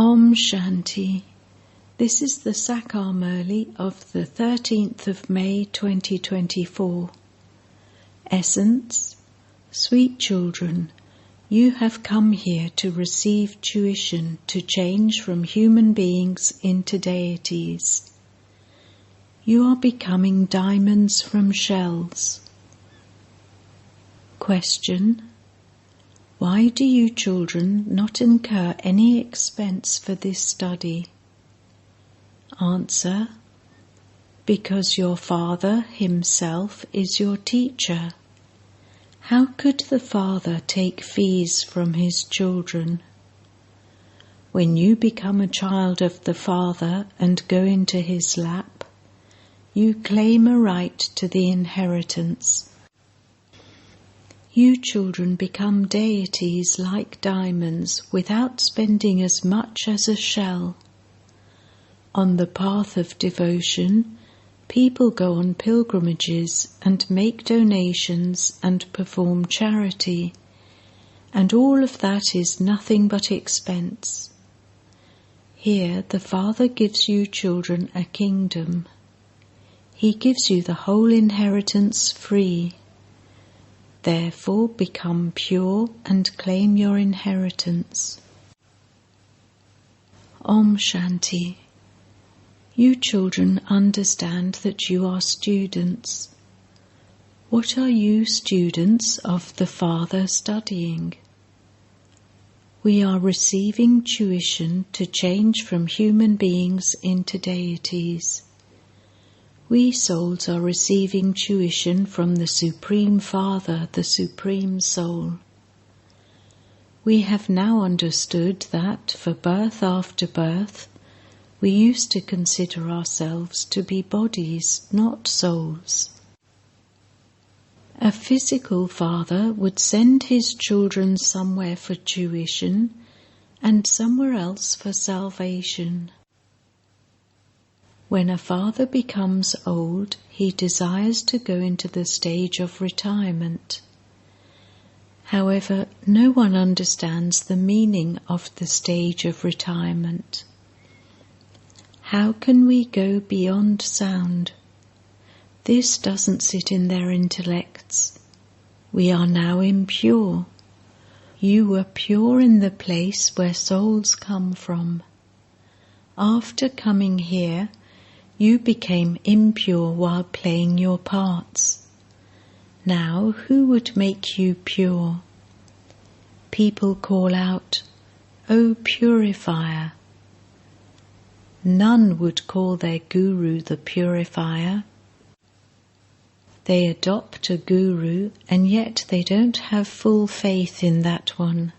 Om Shanti. This is the Sakar Murli of the 13th of May 2024. Essence: Sweet children, you have come here to receive tuition to change from human beings into deities. You are becoming diamonds from shells. Question: why do you children not incur any expense for this study? Answer: because your Father himself is your teacher. How could the Father take fees from his children? When you become a child of the Father and go into his lap, you claim a right to the inheritance. You children become deities like diamonds without spending as much as a shell. On the path of devotion, people go on pilgrimages and make donations and perform charity, and all of that is nothing but expense. Here the Father gives you children a kingdom. He gives you the whole inheritance free. Therefore become pure and claim your inheritance. Om Shanti. You children understand that you are students. What are you students of the Father studying? We are receiving tuition to change from human beings into deities. We souls are receiving tuition from the Supreme Father, the Supreme Soul. We have now understood that for birth after birth, we used to consider ourselves to be bodies, not souls. A physical father would send his children somewhere for tuition and somewhere else for salvation. When a father becomes old, he desires to go into the stage of retirement. However, no one understands the meaning of the stage of retirement. How can we go beyond sound? This doesn't sit in their intellects. We are now impure. You were pure in the place where souls come from. After coming here, you became impure while playing your parts. Now, who would make you pure? People call out, "O purifier!" None would call their guru the purifier. They adopt a guru, and yet they don't have full faith in that one.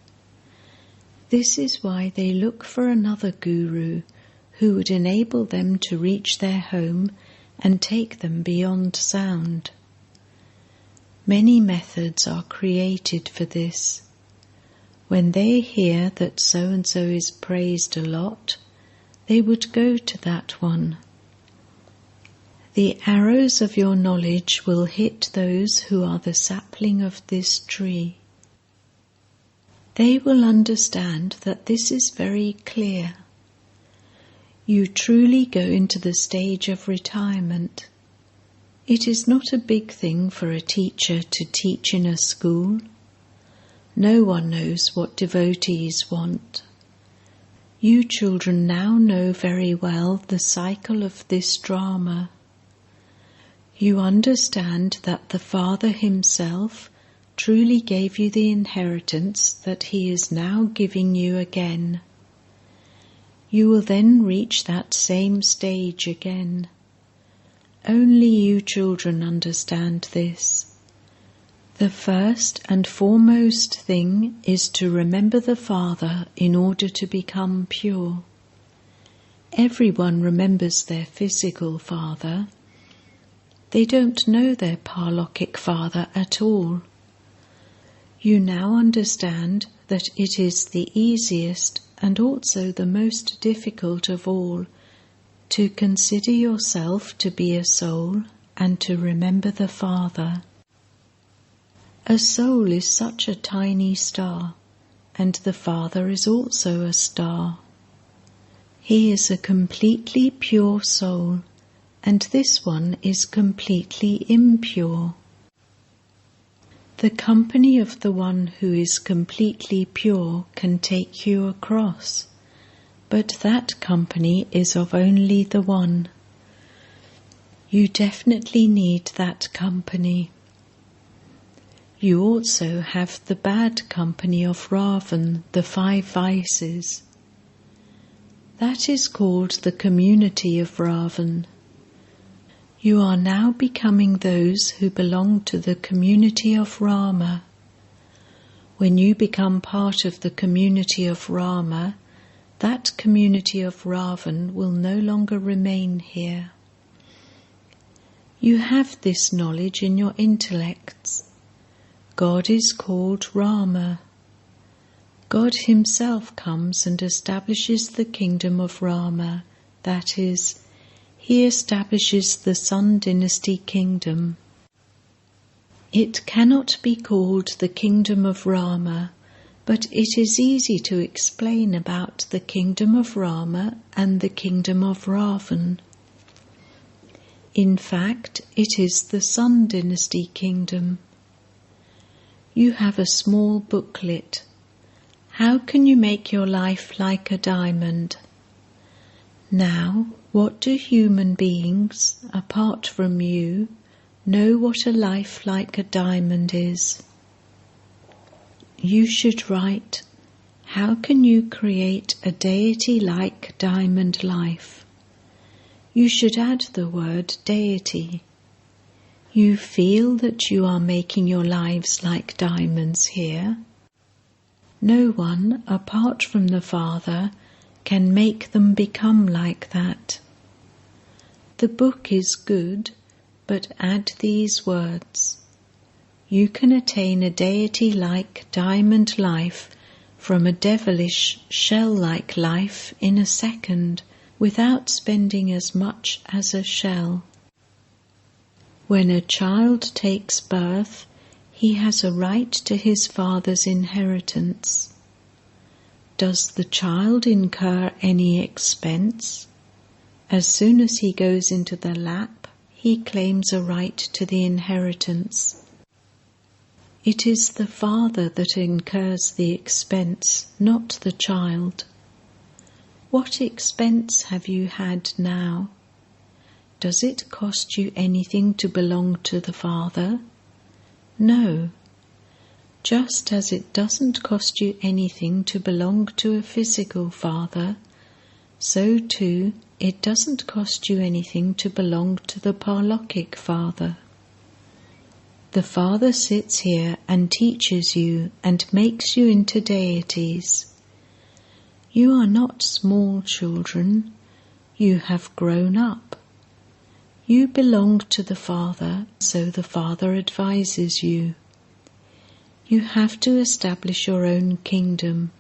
This is why they look for another guru who would enable them to reach their home and take them beyond sound. Many methods are created for this. When they hear that so-and-so is praised a lot, they would go to that one. The arrows of your knowledge will hit those who are the sapling of this tree. They will understand that this is very clear. You truly go into the stage of retirement. It is not a big thing for a teacher to teach in a school. No one knows what devotees want. You children now know very well the cycle of this drama. You understand that the Father himself truly gave you the inheritance that he is now giving you again. You will then reach that same stage again. Only you children understand this. The first and foremost thing is to remember the Father in order to become pure. Everyone remembers their physical father. They don't know their parlokic father at all. You now understand that it is the easiest and also the most difficult of all to consider yourself to be a soul and to remember the Father. A soul is such a tiny star, and the Father is also a star. He is a completely pure soul, and this one is completely impure. The company of the one who is completely pure can take you across, but that company is of only the one. You definitely need that company. You also have the bad company of Ravan, the 5 vices. That is called the community of Ravan. You are now becoming those who belong to the community of Rama. When you become part of the community of Rama, that community of Ravan will no longer remain here. You have this knowledge in your intellects. God is called Rama. God himself comes and establishes the kingdom of Rama, that is, he establishes the Sun Dynasty kingdom. It cannot be called the kingdom of Rama, but it is easy to explain about the kingdom of Rama and the kingdom of Ravan. In fact, it is the Sun Dynasty kingdom. You have a small booklet. How can you make your life like a diamond? Now, what do human beings, apart from you, know what a life like a diamond is? You should write, how can you create a deity-like diamond life? You should add the word deity. You feel that you are making your lives like diamonds here. No one, apart from the Father, can make them become like that. The book is good, but add these words. You can attain a deity-like diamond life from a devilish shell-like life in a second, without spending as much as a shell. When a child takes birth, he has a right to his father's inheritance. Does the child incur any expense? As soon as he goes into the lap, he claims a right to the inheritance. It is the father that incurs the expense, not the child. What expense have you had now? Does it cost you anything to belong to the Father? No. Just as it doesn't cost you anything to belong to a physical father, so too it doesn't cost you anything to belong to the Parlokhic Father. The Father sits here and teaches you and makes you into deities. You are not small children, you have grown up. You belong to the Father, so the Father advises you. You have to establish your own kingdom.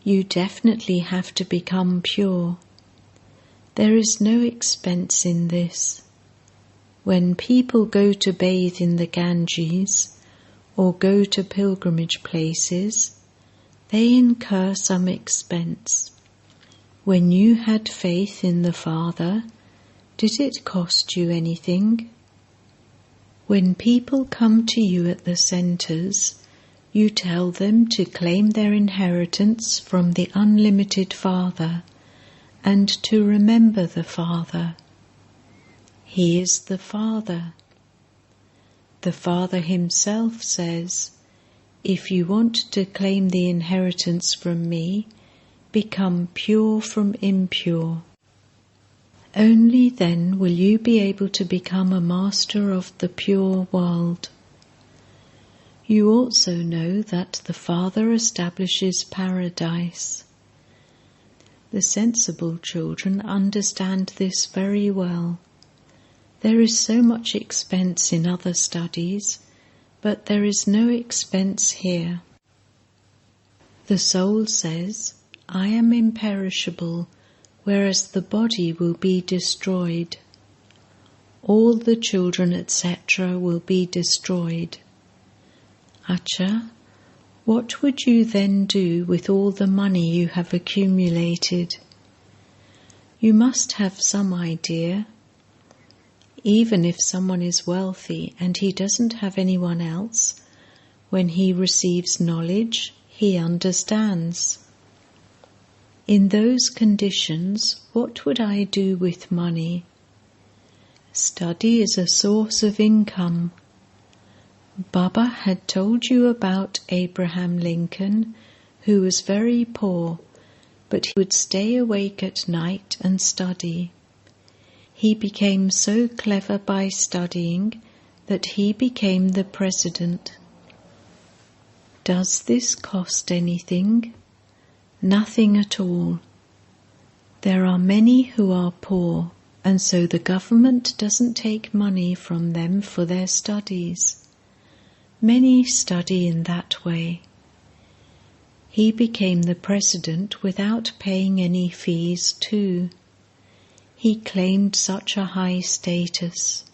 You definitely have to become pure. There is no expense in this. When people go to bathe in the Ganges or go to pilgrimage places, they incur some expense. When you had faith in the Father, did it cost you anything? When people come to you at the centres, you tell them to claim their inheritance from the unlimited Father and to remember the Father. He is the Father. The Father himself says, if you want to claim the inheritance from me, become pure from impure. Only then will you be able to become a master of the pure world. You also know that the Father establishes paradise. The sensible children understand this very well. There is so much expense in other studies, but there is no expense here. The soul says, I am imperishable, whereas the body will be destroyed. All the children, etc., will be destroyed. Acha, what would you then do with all the money you have accumulated? You must have some idea. Even if someone is wealthy and he doesn't have anyone else, when he receives knowledge, he understands. In those conditions, what would I do with money? Study is a source of income. Baba had told you about Abraham Lincoln, who was very poor, but he would stay awake at night and study. He became so clever by studying that he became the president. Does this cost anything? Nothing at all. There are many who are poor, and so the government doesn't take money from them for their studies. Many study in that way. He became the president without paying any fees too. He claimed such a high status.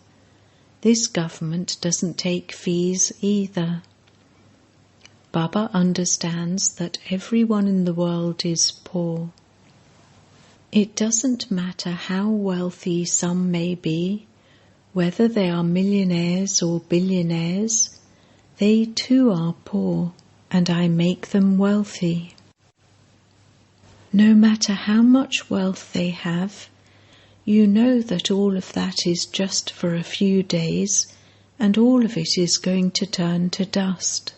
This government doesn't take fees either. Baba understands that everyone in the world is poor. It doesn't matter how wealthy some may be, whether they are millionaires or billionaires, they too are poor, and I make them wealthy. No matter how much wealth they have, you know that all of that is just for a few days, and all of it is going to turn to dust.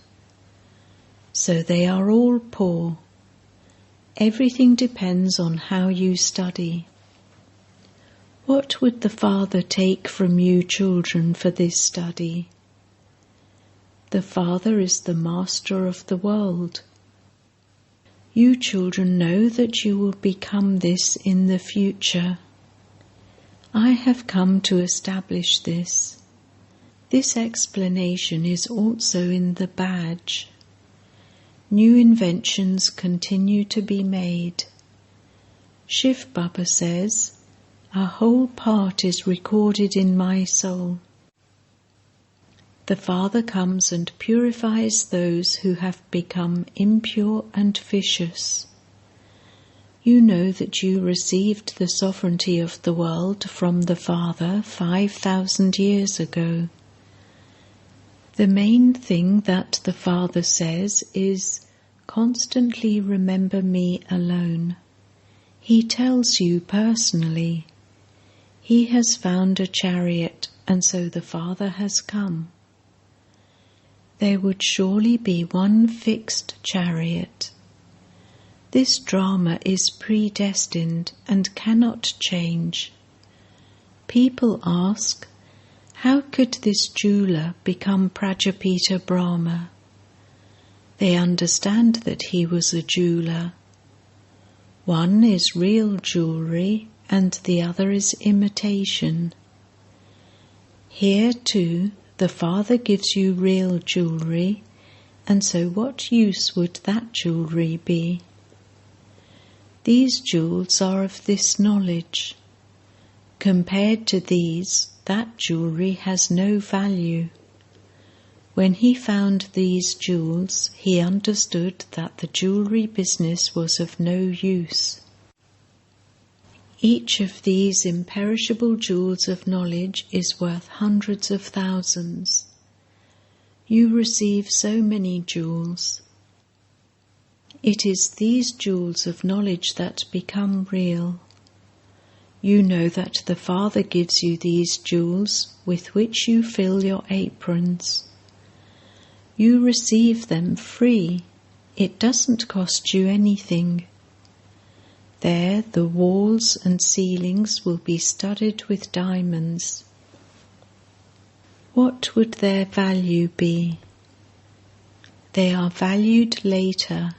So they are all poor. Everything depends on how you study. What would the Father take from you children for this study? The Father is the master of the world. You children know that you will become this in the future. I have come to establish this. This explanation is also in the badge. New inventions continue to be made. Shiv Baba says, "A whole part is recorded in my soul." The Father comes and purifies those who have become impure and vicious. You know that you received the sovereignty of the world from the Father 5,000 years ago. The main thing that the Father says is, constantly remember me alone. He tells you personally. He has found a chariot, and so the Father has come. There would surely be one fixed chariot. This drama is predestined and cannot change. People ask, how could this jeweler become Prajapita Brahma? They understand that he was a jeweler. One is real jewellery and the other is imitation. Here too, the Father gives you real jewellery, and so what use would that jewellery be? These jewels are of this knowledge. Compared to these, that jewellery has no value. When he found these jewels, he understood that the jewellery business was of no use. Each of these imperishable jewels of knowledge is worth hundreds of thousands. You receive so many jewels. It is these jewels of knowledge that become real. You know that the Father gives you these jewels with which you fill your aprons. You receive them free. It doesn't cost you anything. There the walls and ceilings will be studded with diamonds. What would their value be? They are valued later.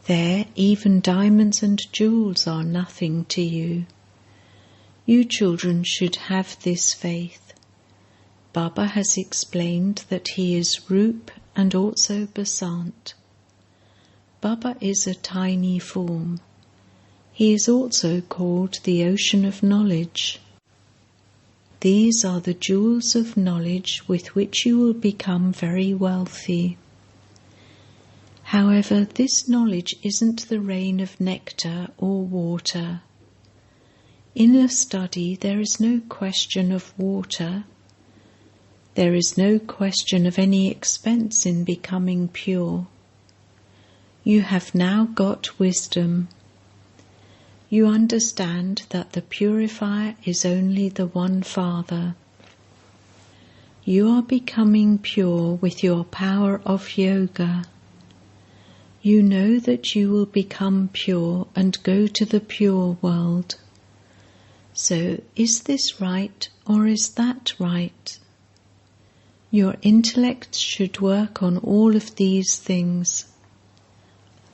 There even diamonds and jewels are nothing to you. You children should have this faith. Baba has explained that he is Roop and also Basant. Baba is a tiny form. He is also called the ocean of knowledge. These are the jewels of knowledge with which you will become very wealthy. However, this knowledge isn't the rain of nectar or water. In a study there is no question of water. There is no question of any expense in becoming pure. You have now got wisdom. You understand that the purifier is only the one Father. You are becoming pure with your power of yoga. You know that you will become pure and go to the pure world. So, is this right or is that right? Your intellect should work on all of these things.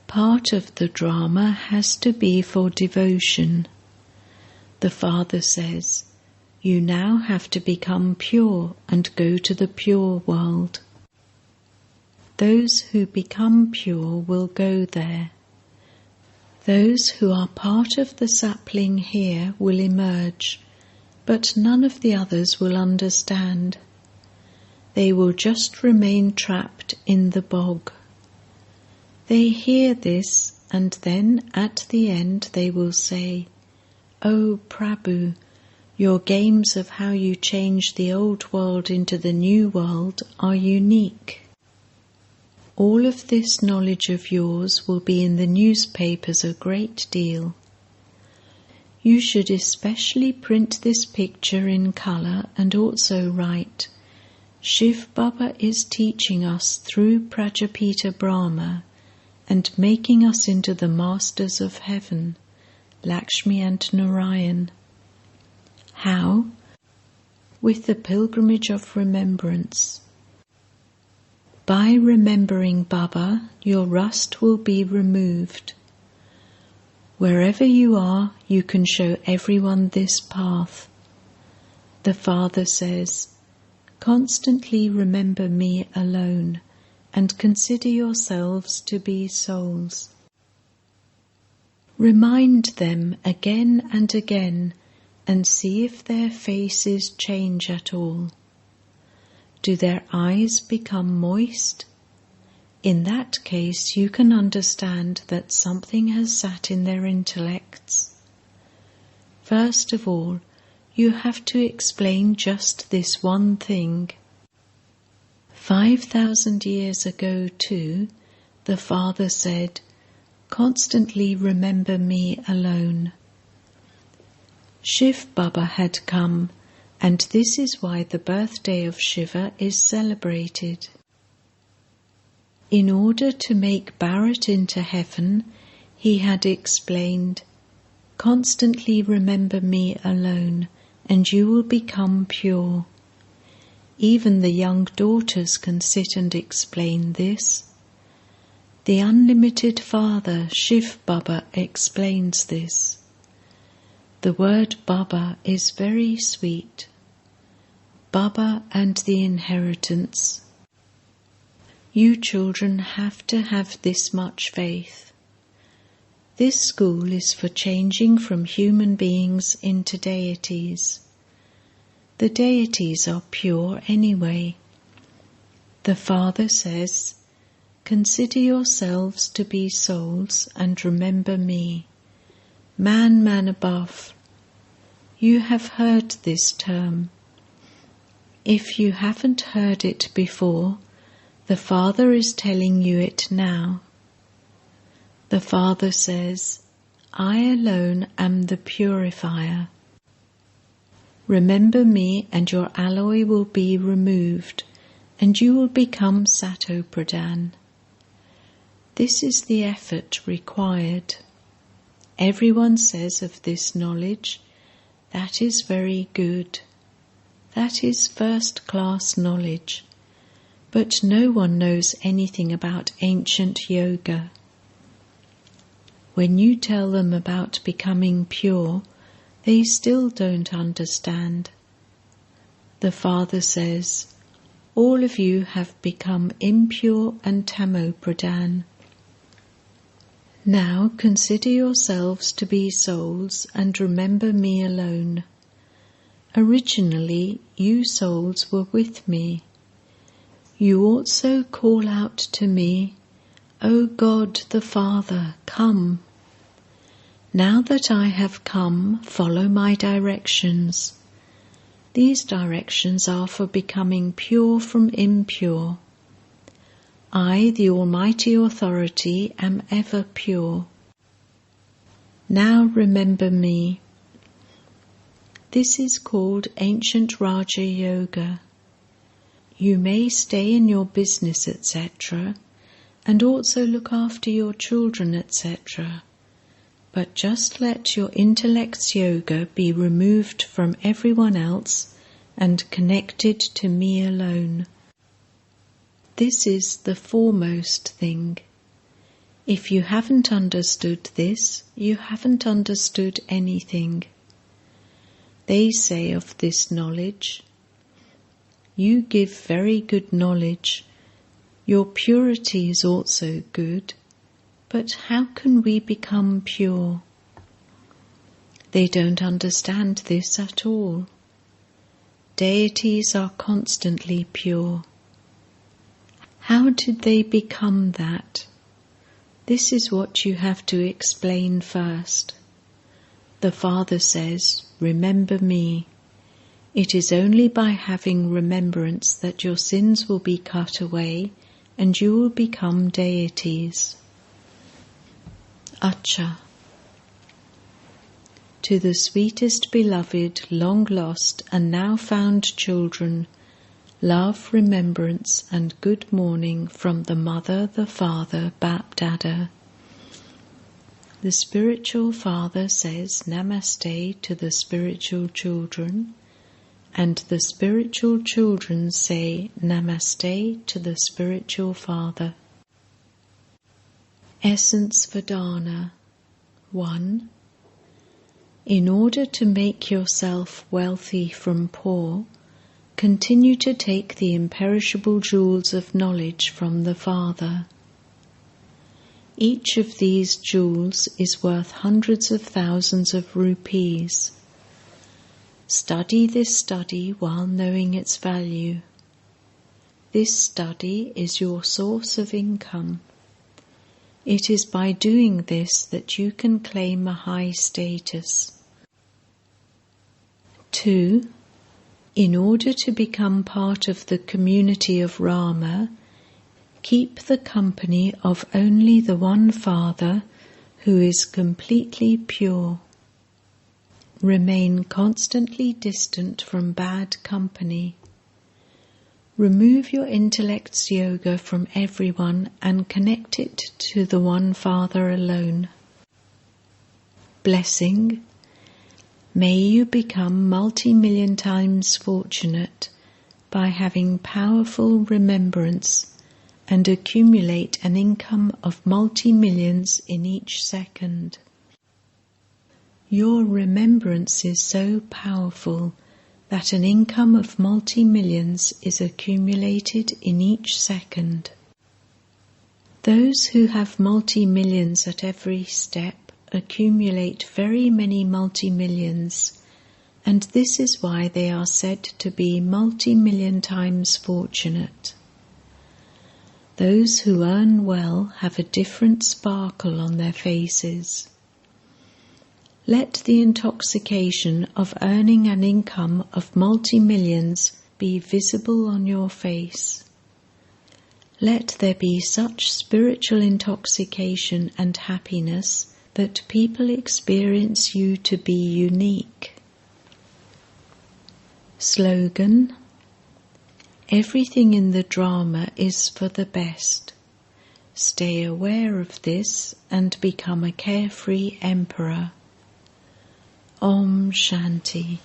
Part of the drama has to be for devotion. The Father says, you now have to become pure and go to the pure world. Those who become pure will go there. Those who are part of the sapling here will emerge, but none of the others will understand. They will just remain trapped in the bog. They hear this, and then at the end they will say, "Oh Prabhu, your games of how you change the old world into the new world are unique. All of this knowledge of yours will be in the newspapers a great deal. You should especially print this picture in colour and also write, Shiv Baba is teaching us through Prajapita Brahma and making us into the masters of heaven, Lakshmi and Narayan. How? With the pilgrimage of remembrance. By remembering Baba, your rust will be removed. Wherever you are, you can show everyone this path. The Father says, constantly remember me alone, and consider yourselves to be souls. Remind them again and again, and see if their faces change at all. Do their eyes become moist? In that case, you can understand that something has sat in their intellects. First of all, you have to explain just this one thing. 5,000 years ago too, the Father said, constantly remember me alone. Shiv Baba had come, and this is why the birthday of Shiva is celebrated. In order to make Bharat into heaven, he had explained, constantly remember me alone, and you will become pure. Even the young daughters can sit and explain this. The unlimited Father, Shiv Baba, explains this. The word Baba is very sweet. Baba and the inheritance. You children have to have this much faith. This school is for changing from human beings into deities. The deities are pure anyway. The Father says, consider yourselves to be souls and remember me. Man above. You have heard this term. If you haven't heard it before, the Father is telling you it now. The Father says, I alone am the purifier. Remember me and your alloy will be removed, and you will become Sato Pradhan. This is the effort required. Everyone says of this knowledge, that is very good. That is first-class knowledge. But no one knows anything about ancient yoga. When you tell them about becoming pure, they still don't understand. The Father says, all of you have become impure and tamo pradhan. Now consider yourselves to be souls and remember me alone. Originally, you souls were with me. You also call out to me, O God the Father, come. Now that I have come, follow my directions. These directions are for becoming pure from impure. I, the Almighty Authority, am ever pure. Now remember me. This is called Ancient Raja Yoga. You may stay in your business, etc., and also look after your children, etc., but just let your intellect's yoga be removed from everyone else and connected to me alone. This is the foremost thing. If you haven't understood this, you haven't understood anything. They say of this knowledge, you give very good knowledge. Your purity is also good. But how can we become pure? They don't understand this at all. Deities are constantly pure. How did they become that? This is what you have to explain first. The Father says, remember me. It is only by having remembrance that your sins will be cut away and you will become deities. Acha. To the sweetest beloved, long lost and now found children, love, remembrance and good morning from the Mother, the Father, Bap Dada. The spiritual father says Namaste to the spiritual children, and the spiritual children say Namaste to the spiritual father. Essence Vedana 1. In order to make yourself wealthy from poor, continue to take the imperishable jewels of knowledge from the Father. Each of these jewels is worth hundreds of thousands of rupees. Study this study while knowing its value. This study is your source of income. It is by doing this that you can claim a high status. 2. In order to become part of the community of Rama, keep the company of only the one Father who is completely pure. Remain constantly distant from bad company. Remove your intellect's yoga from everyone and connect it to the one Father alone. Blessing. May you become multi-million times fortunate by having powerful remembrance and accumulate an income of multi-millions in each second. Your remembrance is so powerful that an income of multi-millions is accumulated in each second. Those who have multi-millions at every step accumulate very many multi-millions, and this is why they are said to be multi-million times fortunate. Those who earn well have a different sparkle on their faces. Let the intoxication of earning an income of multi-millions be visible on your face. Let there be such spiritual intoxication and happiness that people experience you to be unique. Slogan: everything in the drama is for the best. Stay aware of this and become a carefree emperor. Om Shanti.